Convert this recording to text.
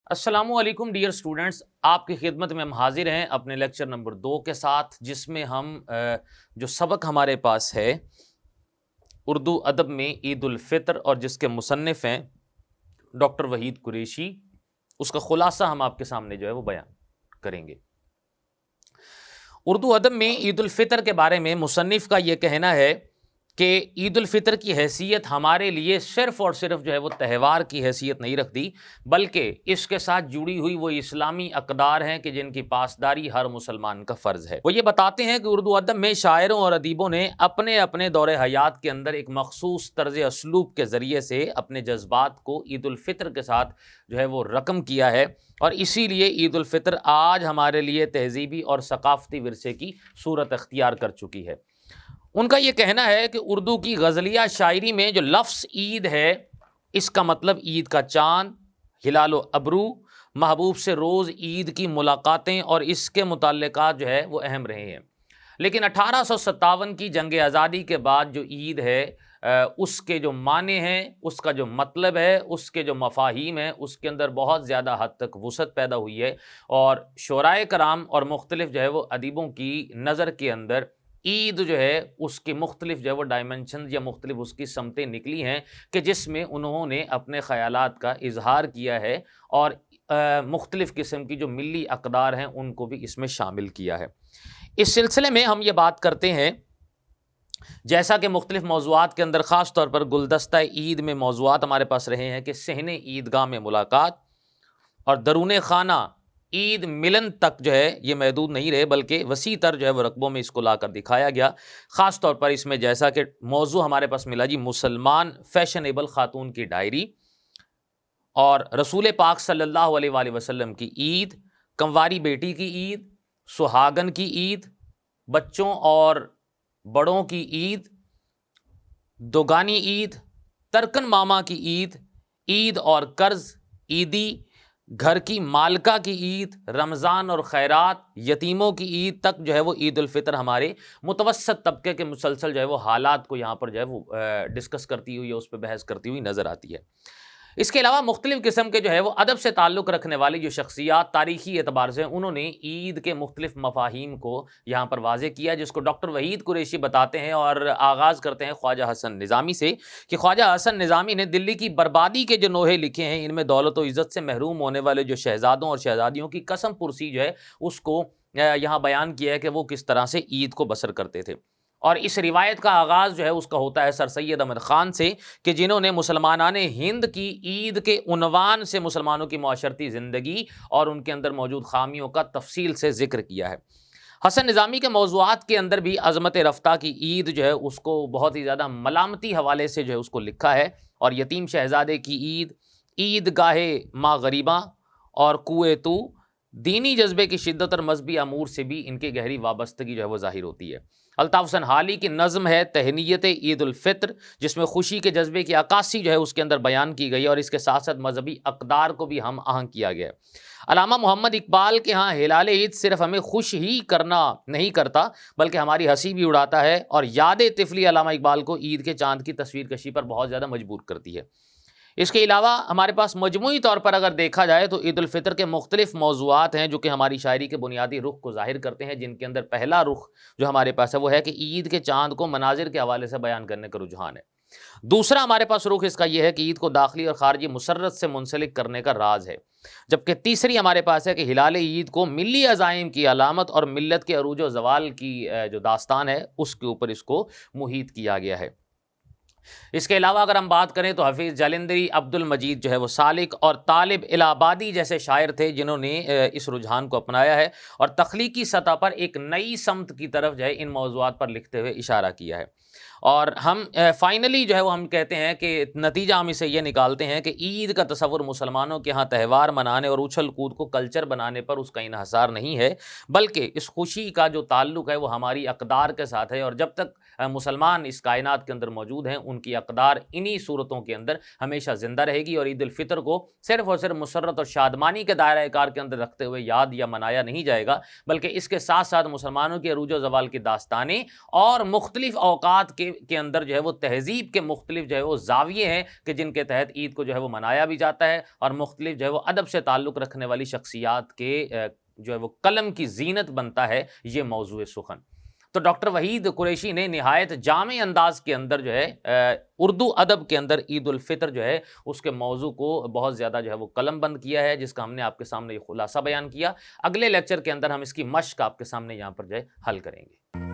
السلام علیکم dear students, آپ کی خدمت میں ہم حاضر ہیں اپنے لیکچر نمبر 2 کے ساتھ، جس میں ہم جو سبق ہمارے پاس ہے اردو ادب میں عید الفطر اور جس کے مصنف ہیں ڈاکٹر وحید قریشی، اس کا خلاصہ ہم آپ کے سامنے جو ہے وہ بیان کریں گے۔ اردو ادب میں عید الفطر کے بارے میں مصنف کا یہ کہنا ہے کہ عید الفطر کی حیثیت ہمارے لیے صرف اور صرف جو ہے وہ تہوار کی حیثیت نہیں رکھتی، بلکہ اس کے ساتھ جڑی ہوئی وہ اسلامی اقدار ہیں کہ جن کی پاسداری ہر مسلمان کا فرض ہے۔ وہ یہ بتاتے ہیں کہ اردو ادب میں شاعروں اور ادیبوں نے اپنے اپنے دور حیات کے اندر ایک مخصوص طرز اسلوب کے ذریعے سے اپنے جذبات کو عید الفطر کے ساتھ جو ہے وہ رقم کیا ہے، اور اسی لیے عید الفطر آج ہمارے لیے تہذیبی اور ثقافتی ورثے کی صورت اختیار کر چکی ہے۔ ان کا یہ کہنا ہے کہ اردو کی غزلیہ شاعری میں جو لفظ عید ہے، اس کا مطلب عید کا چاند، ہلال و ابرو، محبوب سے روز عید کی ملاقاتیں اور اس کے متعلقات جو ہے وہ اہم رہے ہیں۔ لیکن 1857 کی جنگ آزادی کے بعد جو عید ہے، اس کے جو معنی ہیں، اس کا جو مطلب ہے، اس کے جو مفاہیم ہیں، اس کے اندر بہت زیادہ حد تک وسعت پیدا ہوئی ہے، اور شعرائے کرام اور مختلف جو ہے وہ ادیبوں کی نظر کے اندر عید جو ہے اس کی مختلف جو ہے وہ ڈائمنشن یا مختلف اس کی سمتیں نکلی ہیں کہ جس میں انہوں نے اپنے خیالات کا اظہار کیا ہے، اور مختلف قسم کی جو ملی اقدار ہیں ان کو بھی اس میں شامل کیا ہے۔ اس سلسلے میں ہم یہ بات کرتے ہیں، جیسا کہ مختلف موضوعات کے اندر خاص طور پر گلدستہ عید میں موضوعات ہمارے پاس رہے ہیں کہ صحن عیدگاہ میں ملاقات اور درون خانہ عید ملن تک جو ہے یہ محدود نہیں رہے، بلکہ وسیع تر جو ہے وہ رقبوں میں اس کو لا کر دکھایا گیا۔ خاص طور پر اس میں جیسا کہ موضوع ہمارے پاس ملا جی مسلمان فیشنیبل خاتون کی ڈائری، اور رسول پاک صلی اللہ علیہ وآلہ وسلم کی عید، کنواری بیٹی کی عید، سہاگن کی عید، بچوں اور بڑوں کی عید، دوگانی عید، ترکن ماما کی عید، عید اور قرض، عیدی، گھر کی مالکہ کی عید، رمضان اور خیرات، یتیموں کی عید تک جو ہے وہ عید الفطر ہمارے متوسط طبقے کے مسلسل جو ہے وہ حالات کو یہاں پر جو ہے وہ ڈسکس کرتی ہوئی، اس پہ بحث کرتی ہوئی نظر آتی ہے۔ اس کے علاوہ مختلف قسم کے جو ہے وہ ادب سے تعلق رکھنے والی جو شخصیات تاریخی اعتبار سے انہوں نے عید کے مختلف مفاہیم کو یہاں پر واضح کیا، جس کو ڈاکٹر وحید قریشی بتاتے ہیں، اور آغاز کرتے ہیں خواجہ حسن نظامی سے کہ خواجہ حسن نظامی نے دلی کی بربادی کے جو نوحے لکھے ہیں، ان میں دولت و عزت سے محروم ہونے والے جو شہزادوں اور شہزادیوں کی قسم پرسی جو ہے اس کو یہاں بیان کیا ہے کہ وہ کس طرح سے عید کو بسر کرتے تھے۔ اور اس روایت کا آغاز جو ہے اس کا ہوتا ہے سر سید احمد خان سے، کہ جنہوں نے مسلمانان ہند کی عید کے عنوان سے مسلمانوں کی معاشرتی زندگی اور ان کے اندر موجود خامیوں کا تفصیل سے ذکر کیا ہے۔ حسن نظامی کے موضوعات کے اندر بھی عظمت رفتہ کی عید جو ہے اس کو بہت ہی زیادہ ملامتی حوالے سے جو ہے اس کو لکھا ہے، اور یتیم شہزادے کی عید، عید گاہ ماں غریباں اور کوئے تو، دینی جذبے کی شدت اور مذہبی امور سے بھی ان کی گہری وابستگی جو ہے وہ ظاہر ہوتی ہے۔ الطاف حسن حالی کی نظم ہے تہنیت عید الفطر، جس میں خوشی کے جذبے کی عکاسی جو ہے اس کے اندر بیان کی گئی، اور اس کے ساتھ ساتھ مذہبی اقدار کو بھی ہم آہنگ کیا گیا۔ علامہ محمد اقبال کے ہاں ہلال عید صرف ہمیں خوش ہی کرنا نہیں کرتا بلکہ ہماری ہنسی بھی اڑاتا ہے، اور یاد طفلی علامہ اقبال کو عید کے چاند کی تصویر کشی پر بہت زیادہ مجبور کرتی ہے۔ اس کے علاوہ ہمارے پاس مجموعی طور پر اگر دیکھا جائے تو عید الفطر کے مختلف موضوعات ہیں جو کہ ہماری شاعری کے بنیادی رخ کو ظاہر کرتے ہیں، جن کے اندر پہلا رخ جو ہمارے پاس ہے وہ ہے کہ عید کے چاند کو مناظر کے حوالے سے بیان کرنے کا رجحان ہے۔ دوسرا ہمارے پاس رخ اس کا یہ ہے کہ عید کو داخلی اور خارجی مسرت سے منسلک کرنے کا راز ہے، جبکہ تیسری ہمارے پاس ہے کہ ہلال عید کو ملی عزائم کی علامت اور ملت کے عروج و زوال کی جو داستان ہے اس کے اوپر اس کو محیط کیا گیا ہے۔ اس کے علاوہ اگر ہم بات کریں تو حفیظ جالندھری، عبد المجید جو ہے وہ سالک اور طالب الہ آبادی جیسے شاعر تھے جنہوں نے اس رجحان کو اپنایا ہے، اور تخلیقی سطح پر ایک نئی سمت کی طرف جو ہے ان موضوعات پر لکھتے ہوئے اشارہ کیا ہے۔ اور ہم فائنلی جو ہے وہ ہم کہتے ہیں کہ نتیجہ ہم اسے یہ نکالتے ہیں کہ عید کا تصور مسلمانوں کے ہاں تہوار منانے اور اچھل کود کو کلچر بنانے پر اس کا انحصار نہیں ہے، بلکہ اس خوشی کا جو تعلق ہے وہ ہماری اقدار کے ساتھ ہے، اور جب تک مسلمان اس کائنات کے اندر موجود ہیں ان کی اقدار انہی صورتوں کے اندر ہمیشہ زندہ رہے گی، اور عید الفطر کو صرف اور صرف مسرت اور شادمانی کے دائرہ کار کے اندر رکھتے ہوئے یاد یا منایا نہیں جائے گا، بلکہ اس کے ساتھ ساتھ مسلمانوں کے عروج و زوال کی داستانیں اور مختلف اوقات کے اندر جو ہے وہ تہذیب کے مختلف جو ہے وہ زاویے ہیں کہ جن کے تحت عید کو جو ہے وہ منایا بھی جاتا ہے، اور مختلف جو ہے وہ ادب سے تعلق رکھنے والی شخصیات کے جو ہے وہ قلم کی زینت بنتا ہے یہ موضوع سخن۔ تو ڈاکٹر وحید قریشی نے نہایت جامع انداز کے اندر جو ہے اردو ادب کے اندر عید الفطر جو ہے اس کے موضوع کو بہت زیادہ جو ہے وہ قلم بند کیا ہے، جس کا ہم نے آپ کے سامنے یہ خلاصہ بیان کیا۔ اگلے لیکچر کے اندر ہم اس کی مشق آپ کے سامنے یہاں پر جو ہے حل کریں گے۔